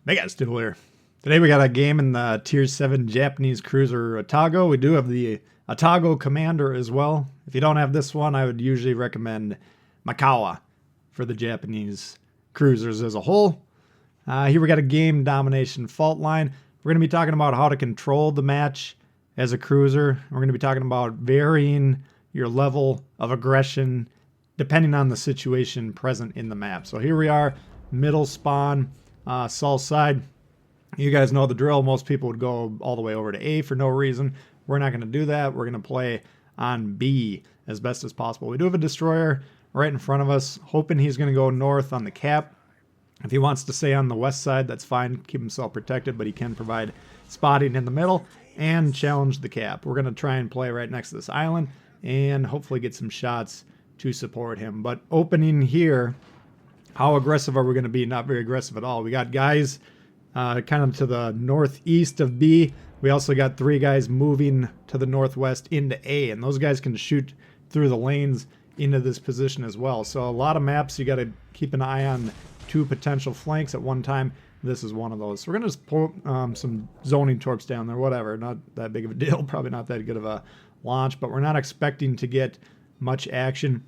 Hey guys, Tbull here. Today we got a game in the Tier 7 Japanese Cruiser Atago. We do have the Atago Commander as well. If you don't have this one, I would usually recommend Makawa for the Japanese cruisers as a whole. Here we got a game domination fault line. We're going to be talking about how to control the match as a cruiser. We're going to be talking about varying your level of aggression depending on the situation present in the map. So here we are, middle spawn. South side, you guys know the drill. Most people would go all the way over to A for no reason. We're not going to do that. We're going to play on B as best as possible. We do have a destroyer right in front of us, hoping he's going to go north on the cap. If he wants to stay on the west side, that's fine. Keep himself protected, but he can provide spotting in the middle and challenge the cap. We're going to try and play right next to this island and hopefully get some shots to support him. But opening here, how aggressive are we going to be? Not very aggressive at all. We got guys kind of to the northeast of B. We also got 3 guys moving to the northwest into A, and those guys can shoot through the lanes into this position as well. So a lot of maps you got to keep an eye on 2 potential flanks at one time. This is one of those. So we're going to just pull some zoning torps down there, whatever. Not that big of a deal. Probably not that good of a launch, but we're not expecting to get much action.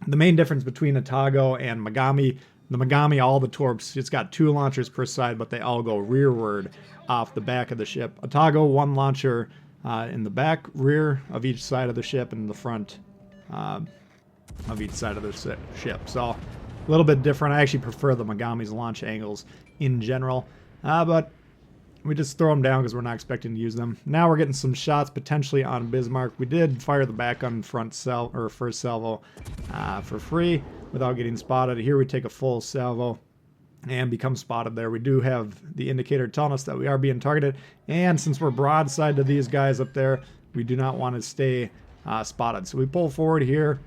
The main difference between Atago and Megami, the Megami, all the torps, it's got 2 launchers per side, but they all go rearward off the back of the ship. Atago, 1 launcher in the back, rear of each side of the ship, and the front of each side of the ship. So a little bit different. I actually prefer the Megami's launch angles in general, but we just throw them down because we're not expecting to use them. Now we're getting some shots potentially on Bismarck. We did fire the back gun first salvo for free without getting spotted. Here we take a full salvo and become spotted there. We do have the indicator telling us that we are being targeted, and since we're broadside to these guys up there, we do not want to stay spotted. So we pull forward here.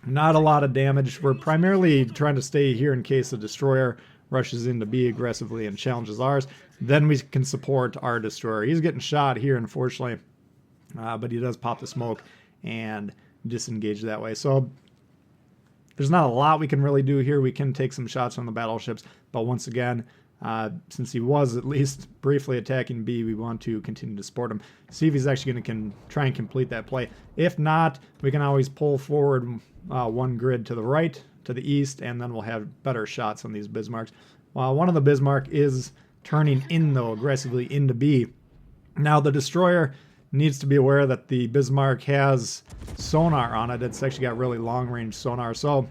Not a lot of damage. We're primarily trying to stay here in case the destroyer rushes into B aggressively and challenges ours. Then we can support our destroyer. He's getting shot here, unfortunately, but he does pop the smoke and disengage that way. So there's not a lot we can really do here. We can take some shots from the battleships, but once again, since he was at least briefly attacking B, we want to continue to support him. See if he's actually going to try and complete that play. If not, we can always pull forward 1 grid to the right, to the east, and then we'll have better shots on these Bismarcks. One of the Bismarck is turning in, though, aggressively into B. Now, the destroyer needs to be aware that the Bismarck has sonar on it. It's actually got really long-range sonar. So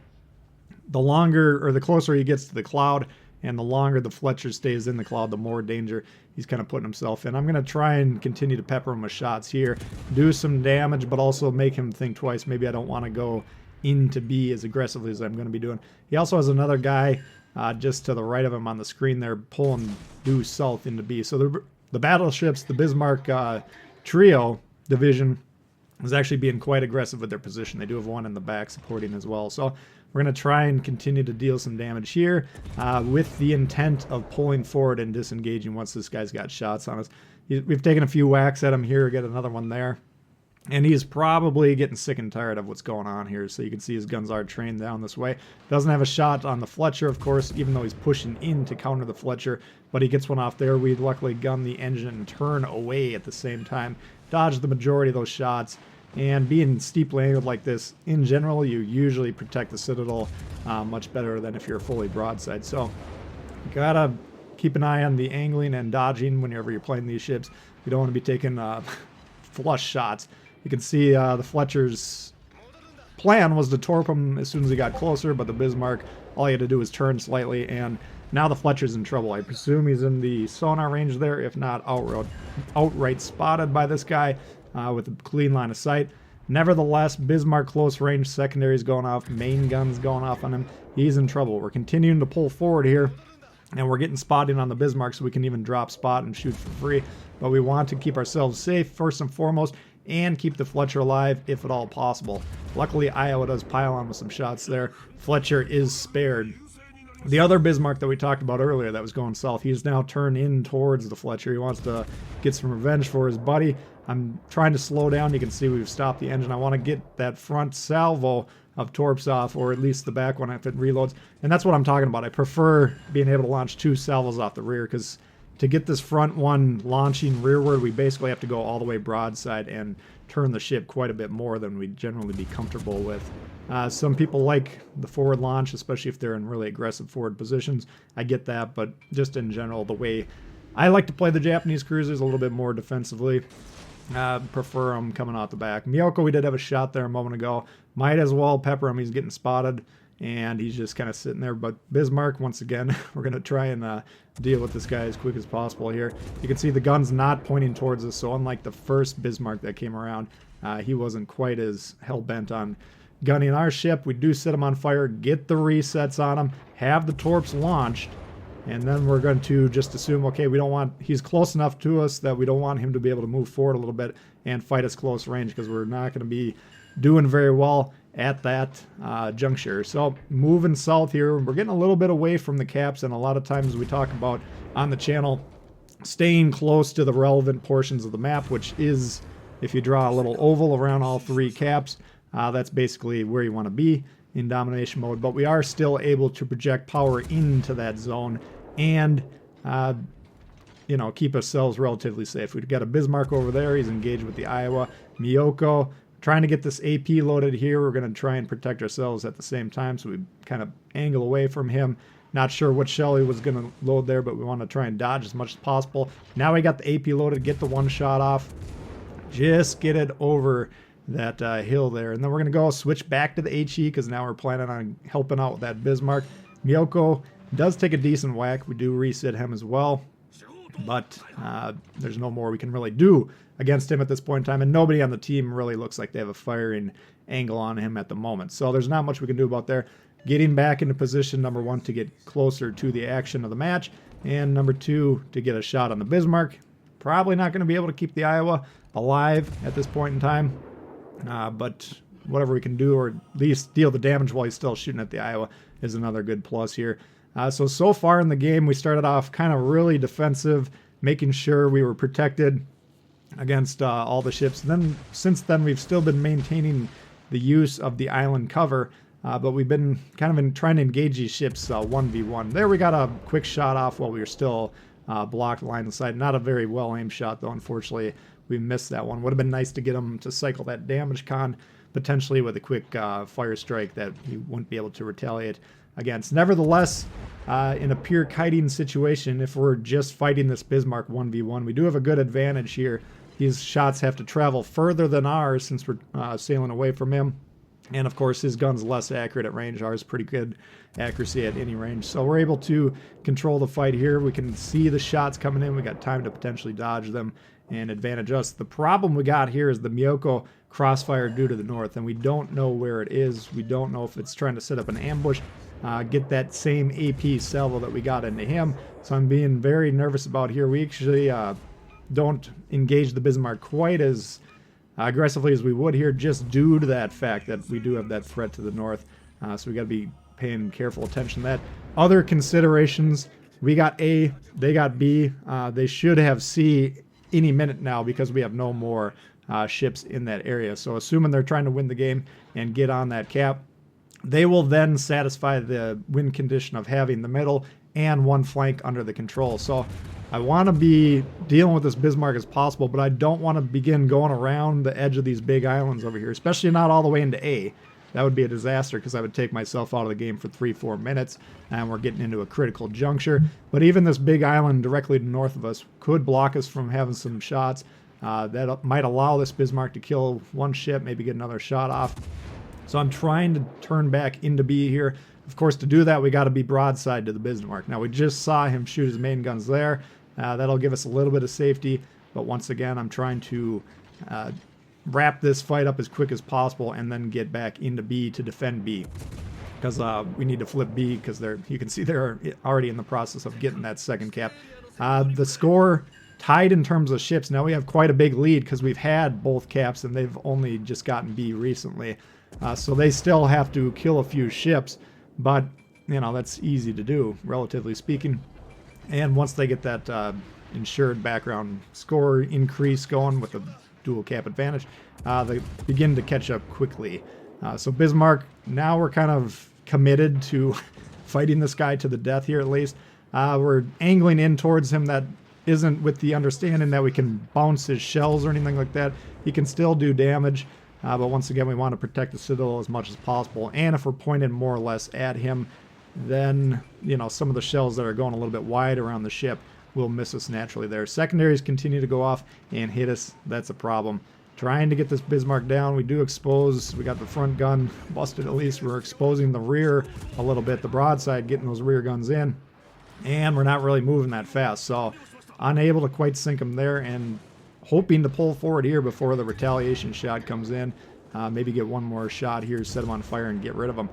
the longer, or the closer he gets to the cloud, and the longer the Fletcher stays in the cloud, the more danger he's kind of putting himself in. I'm going to try and continue to pepper him with shots here, do some damage, but also make him think twice. Maybe I don't want to go into B as aggressively as I'm going to be doing. He also has another guy just to the right of him on the screen there, pulling due south into B. So the battleships, the Bismarck trio division, is actually being quite aggressive with their position. They do have 1 in the back supporting as well. So we're going to try and continue to deal some damage here with the intent of pulling forward and disengaging once this guy's got shots on us. We've taken a few whacks at him here, get another one there. And he's probably getting sick and tired of what's going on here. So you can see his guns are trained down this way. Doesn't have a shot on the Fletcher, of course, even though he's pushing in to counter the Fletcher. But he gets one off there. We luckily gun the engine and turn away at the same time. Dodge the majority of those shots. And being steeply angled like this, in general, you usually protect the Citadel much better than if you're fully broadside. So you gotta keep an eye on the angling and dodging whenever you're playing these ships. You don't want to be taking flush shots. You can see the Fletcher's plan was to torp him as soon as he got closer, but the Bismarck, all he had to do was turn slightly, and now the Fletcher's in trouble. I presume he's in the sonar range there, if not outright spotted by this guy with a clean line of sight. Nevertheless, Bismarck close range, secondaries going off, main guns going off on him. He's in trouble. We're continuing to pull forward here, and we're getting spotting on the Bismarck so we can even drop spot and shoot for free. But we want to keep ourselves safe first and foremost, and keep the Fletcher alive if at all possible. Luckily, Iowa does pile on with some shots there. Fletcher is spared. The other Bismarck that we talked about earlier that was going south, he's now turned in towards the Fletcher. He wants to get some revenge for his buddy. I'm trying to slow down. You can see we've stopped the engine. I want to get that front salvo of torps off, or at least the back one if it reloads. And that's what I'm talking about. I prefer being able to launch 2 salvos off the rear, because to get this front one launching rearward, we basically have to go all the way broadside and turn the ship quite a bit more than we'd generally be comfortable with. Some people like the forward launch, especially if they're in really aggressive forward positions. I get that, but just in general, the way I like to play the Japanese cruisers a little bit more defensively. Prefer them coming out the back. Miyoko, we did have a shot there a moment ago. Might as well pepper him. He's getting spotted, and he's just kind of sitting there. But Bismarck, once again, we're going to try and deal with this guy as quick as possible here. You can see the gun's not pointing towards us, so unlike the first Bismarck that came around, he wasn't quite as hell-bent on gunning our ship. We do set him on fire, get the resets on him, have the torps launched, and then we're going to just assume, okay, we don't want, he's close enough to us that we don't want him to be able to move forward a little bit and fight us close range, because we're not going to be doing very well at that juncture. So moving south here, we're getting a little bit away from the caps, and a lot of times we talk about on the channel staying close to the relevant portions of the map, which is, if you draw a little oval around all 3 caps, that's basically where you want to be in domination mode. But we are still able to project power into that zone and you know, keep ourselves relatively safe. We've got a Bismarck over there. He's engaged with the Iowa. Miyoko trying to get this AP loaded here. We're going to try and protect ourselves at the same time, so we kind of angle away from him. Not sure what shell he was going to load there, but we want to try and dodge as much as possible. Now we got the AP loaded. Get the 1 shot off. Just get it over that hill there. And then we're going to go switch back to the HE, because now we're planning on helping out with that Bismarck. Miyoko does take a decent whack. We do reset him as well, but there's no more we can really do against him at this point in time, and nobody on the team really looks like they have a firing angle on him at the moment. So there's not much we can do about there. Getting back into position, number 1, to get closer to the action of the match, and number 2, to get a shot on the Bismarck. Probably not going to be able to keep the Iowa alive at this point in time, but whatever we can do, or at least deal the damage while he's still shooting at the Iowa, is another good plus here. So far in the game, we started off kind of really defensive, making sure we were protected against all the ships. And then, since then, we've still been maintaining the use of the island cover, but we've been kind of trying to engage these ships 1v1. There we got a quick shot off while we were still blocked line of sight. Not a very well-aimed shot, though, unfortunately. We missed that one. Would have been nice to get him to cycle that damage con, potentially with a quick fire strike that he wouldn't be able to retaliate against. Nevertheless, in a pure kiting situation, if we're just fighting this Bismarck 1v1, we do have a good advantage here. These shots have to travel further than ours, since we're sailing away from him. And of course, his gun's less accurate at range. Ours pretty good accuracy at any range. So we're able to control the fight here. We can see the shots coming in. We got time to potentially dodge them and advantage us. The problem we got here is the Miyoko crossfire due to the north, and we don't know where it is. We don't know if it's trying to set up an ambush, get that same AP salvo that we got into him. So I'm being very nervous about here. We actually don't engage the Bismarck quite as aggressively as we would here, just due to that fact that we do have that threat to the north. So we got to be paying careful attention to that. Other considerations, we got A, they got B. They should have C any minute now, because we have no more ships in that area. So assuming they're trying to win the game and get on that cap, they will then satisfy the win condition of having the middle and 1 flank under the control. So I want to be dealing with this Bismarck as possible, but I don't want to begin going around the edge of these big islands over here, especially not all the way into A. That would be a disaster, because I would take myself out of the game for 3-4 minutes, and we're getting into a critical juncture. But even this big island directly to the north of us could block us from having some shots. That might allow this Bismarck to kill 1 ship, maybe get another shot off. So I'm trying to turn back into B here. Of course, to do that, we got to be broadside to the Bismarck. Now, we just saw him shoot his main guns there. That'll give us a little bit of safety. But once again, I'm trying to wrap this fight up as quick as possible and then get back into B to defend B. Because we need to flip B, because you can see they're already in the process of getting that second cap. The score tied in terms of ships. Now we have quite a big lead, because we've had both caps and they've only just gotten B recently. So they still have to kill a few ships, but you know, that's easy to do, relatively speaking. And once they get that ensured background score increase going with a dual cap advantage, they begin to catch up quickly. So Bismarck, now we're kind of committed to fighting this guy to the death here at least. We're angling in towards him. That isn't with the understanding that we can bounce his shells or anything like that. He can still do damage, but once again, we want to protect the Citadel as much as possible. And if we're pointed more or less at him, then, you know, some of the shells that are going a little bit wide around the ship will miss us naturally there. Secondaries continue to go off and hit us. That's a problem. Trying to get this Bismarck down. We do expose. We got the front gun busted at least. We're exposing the rear a little bit. The broadside, getting those rear guns in. And we're not really moving that fast. So unable to quite sink them there, and hoping to pull forward here before the retaliation shot comes in. Maybe get one more shot here, set them on fire, and get rid of them.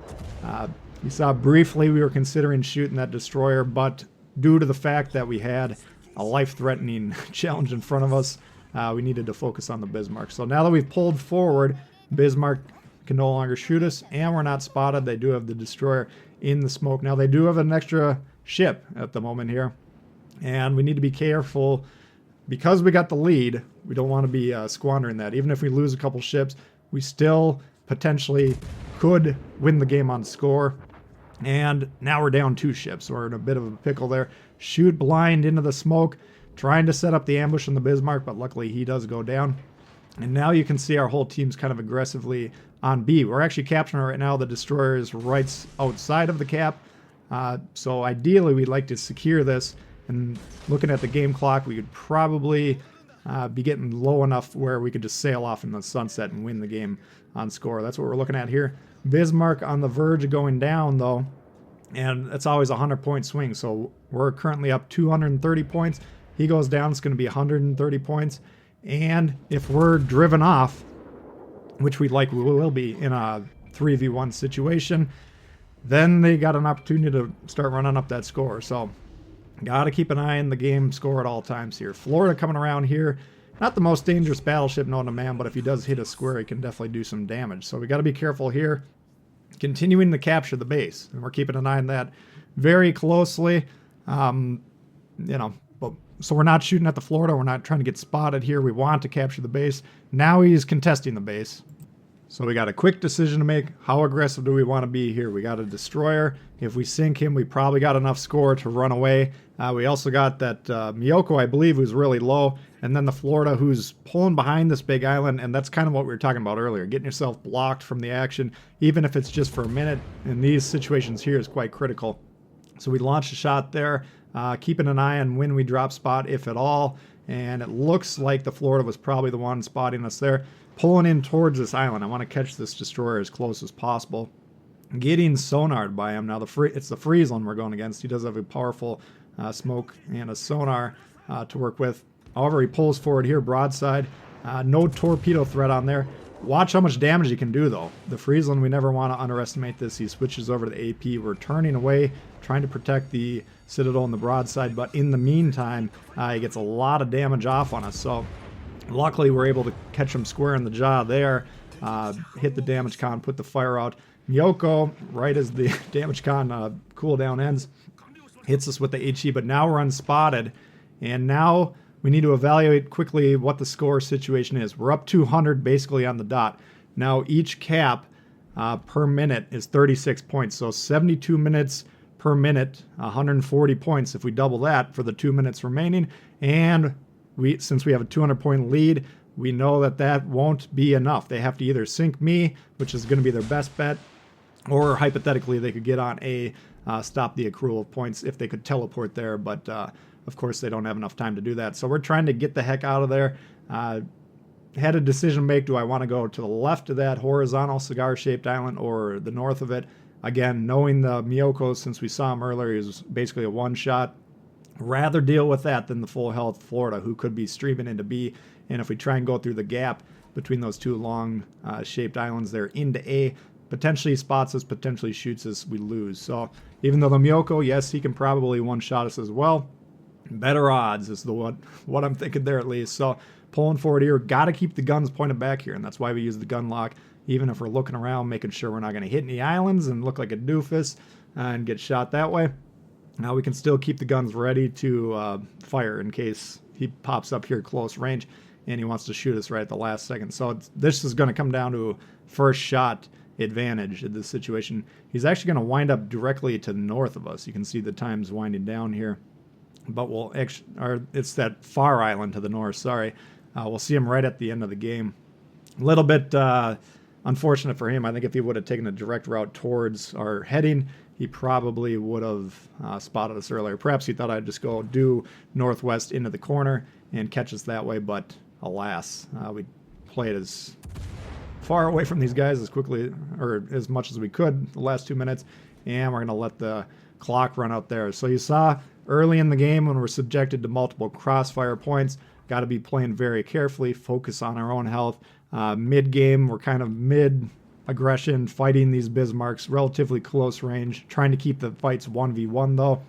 You saw briefly we were considering shooting that destroyer, but due to the fact that we had a life-threatening challenge in front of us, we needed to focus on the Bismarck. So now that we've pulled forward, Bismarck can no longer shoot us, and we're not spotted. They do have the destroyer in the smoke. Now they do have an extra ship at the moment here, and we need to be careful because we got the lead. We don't want to be squandering that. Even if we lose a couple ships, we still potentially could win the game on score. And now we're down 2 ships. We're in a bit of a pickle there. Shoot blind into the smoke, trying to set up the ambush on the Bismarck, but luckily he does go down. And now you can see our whole team's kind of aggressively on B. We're actually capturing right now. The destroyer is right outside of the cap. So ideally we'd like to secure this. And looking at the game clock, we could probably be getting low enough where we could just sail off in the sunset and win the game on score. That's what we're looking at here. Bismarck on the verge of going down, though, and it's always a 100-point swing. So we're currently up 230 points. He goes down, it's going to be 130 points. And if we're driven off, which we will be in a 3v1 situation, then they got an opportunity to start running up that score. So got to keep an eye on the game score at all times here. Florida coming around here. Not the most dangerous battleship known to man, but if he does hit a square, he can definitely do some damage. So we got to be careful here. Continuing to capture the base, and we're keeping an eye on that very closely. You know, so we're not shooting at the Florida. We're not trying to get spotted here. We want to capture the base. Now he's contesting the base. So we got a quick decision to make. How aggressive do we want to be here? We got a destroyer. If we sink him, we probably got enough score to run away. We also got that Miyoko, I believe, who's really low. And then the Florida, who's pulling behind this big island. And that's kind of what we were talking about earlier. Getting yourself blocked from the action, even if it's just for a minute. In these situations here is quite critical. So we launched a shot there, keeping an eye on when we drop spot, if at all. And it looks like the Florida was probably the one spotting us there. Pulling in towards this island. I want to catch this destroyer as close as possible. Getting sonared by him. Now it's the Friesland we're going against. He does have a powerful smoke and a sonar to work with. However, he pulls forward here, broadside. No torpedo threat on there. Watch how much damage he can do, though. The Friesland, we never want to underestimate this. He switches over to the AP. We're turning away, trying to protect the Citadel and the broadside, but in the meantime, he gets a lot of damage off on us. So luckily, we're able to catch him square in the jaw there, hit the damage con, put the fire out. Miyoko, right as the damage con cooldown ends, hits us with the HE, but now we're unspotted, and now we need to evaluate quickly what the score situation is. We're up 200 basically on the dot. Now each cap per minute is 36 points, so 72 minutes per minute, 140 points if we double that for the 2 minutes remaining. And since we have a 200-point lead, we know that that won't be enough. They have to either sink me, which is going to be their best bet, or hypothetically they could get on A, stop the accrual of points if they could teleport there, but of course they don't have enough time to do that. So we're trying to get the heck out of there. Had a decision to make. Do I want to go to the left of that horizontal cigar-shaped island or the north of it? Again, knowing the Miyoko, since we saw him earlier, he was basically a one-shot. Rather deal with that than the full health Florida, who could be streaming into B. And if we try and go through the gap between those two long shaped islands there into A, potentially spots us, potentially shoots us, we lose. So even though the Miyoko, yes, he can probably one-shot us as well, better odds is what I'm thinking there at least. So pulling forward here, got to keep the guns pointed back here, and that's why we use the gun lock, even if we're looking around, making sure we're not going to hit any islands and look like a doofus and get shot that way. Now we can still keep the guns ready to fire in case he pops up here close range and he wants to shoot us right at the last second. So this is going to come down to first shot advantage in this situation. He's actually going to wind up directly to the north of us. You can see the time's winding down here. But we'll actually, or it's that far island to the north, sorry. We'll see him right at the end of the game. A little bit unfortunate for him. I think if he would have taken a direct route towards our heading, he probably would have spotted us earlier. Perhaps he thought I'd just go due northwest into the corner and catch us that way, but alas, we played as far away from these guys as quickly or as much as we could the last 2 minutes, and we're going to let the clock run out there. So you saw early in the game when we're subjected to multiple crossfire points, got to be playing very carefully, focus on our own health. Mid-game, we're kind of mid-aggression, fighting these Bismarcks, relatively close range, trying to keep the fights 1v1 though.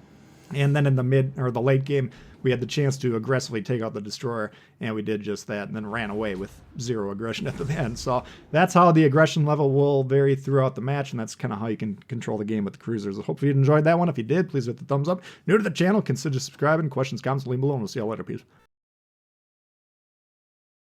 And then in the late game, we had the chance to aggressively take out the destroyer, and we did just that, and then ran away with 0 aggression at the end. So that's how the aggression level will vary throughout the match, and that's kind of how you can control the game with the cruisers. Hopefully you enjoyed that one. If you did, please hit the thumbs up. New to the channel, consider subscribing. Questions, comments, leave below, and we'll see you all later. Peace.